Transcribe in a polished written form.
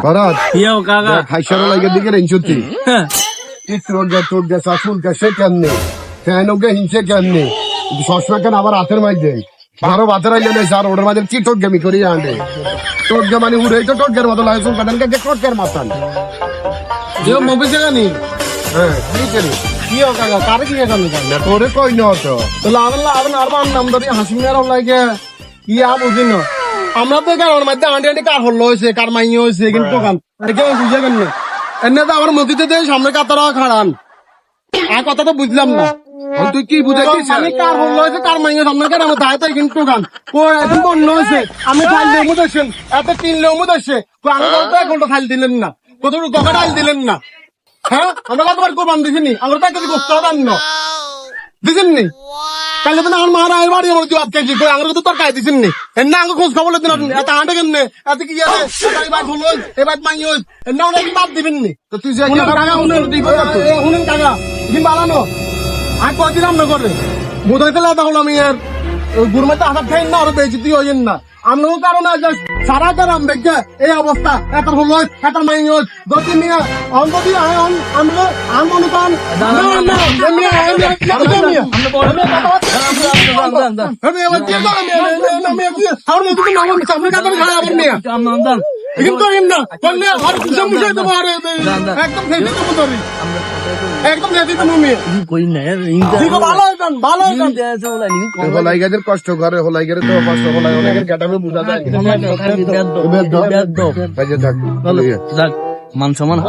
ভরত ইয়ো কাকা খাইসার লাগে দিকে রেঞ্চতি তোর গে শাশুল গে সে কেমনে ফ্যান ওকে হিংসে কেমনে সবসময় কেন আবার হাতের মাঝে আরো বাজার আইলে নেই স্যার ওটার মাঝে কি টোট গেমি করি আনবে টোট গে মানে উড়ে তো টোট গের মতো লাগে শুন কাদান গে টোট গের মাথান যে মুভি জানি হ্যাঁ কি করি ইয়ো কাকা কারে কি জানি না তোরে কই ন তো তো লাভলা আর নারবা নাম ধরি হাসিমিয়ার লাগে ইয়া বুঝিন আমরা তো কারণ মধ্যে আন্টি আন্টি কার হল হয়েছে কার মাই হয়েছে কিন্তু কান আর কেউ বুঝে কেন এনে তো আমার মসজিদে দিয়ে সামনে কাতারা খাড়ান আর কথা তো বুঝলাম না তুই কি বুঝাইছিস আমি কার হল হয়েছে কার মাই সামনে কার আমার দায় তাই কিন্তু কান ও এখন অন্য হয়েছে আমি খাইল লেমু দেখছেন এত তিন লেমু দেখছে আমি তো এক ঘন্টা খাইল দিলেন না কত টাকা ডাল দিলেন না হ্যাঁ আমরা কতবার কোরবান দিছিনি আমরা তো একটা গোস্ত দান না দিছেন নি তাহলে তো আমার মারা এর বাড়ি আমার জবাব কেজি করে আমরা তো তরকারি দিছেন নি এন্না আমাকে খোঁজ খবর দিন আপনি এত আন্ডা কেমনে এত কি আছে এবার হলো এবার মাই হই এন্না অনেক বাদ দিবেন নি তো তুই যে টাকা শুনেন টাকা দিন বাড়ানো আর কদিন না করে বোধহয় তাহলে তাহলে আমি আর গুরমাতে হাত খাই না আর বেজিতি হইেন না আমরাও কারণ সারা গ্রাম দেখে এই অবস্থা এত হলো এত মাই হই গতি নিয়ে অন্ততি আমরা আমনুকান একদম ভালো হলাই গাছের কষ্ট করে হলাই গেলে তো কষ্ট হলাই অনেকের গেটামে বোঝা যায় থাক মান সমান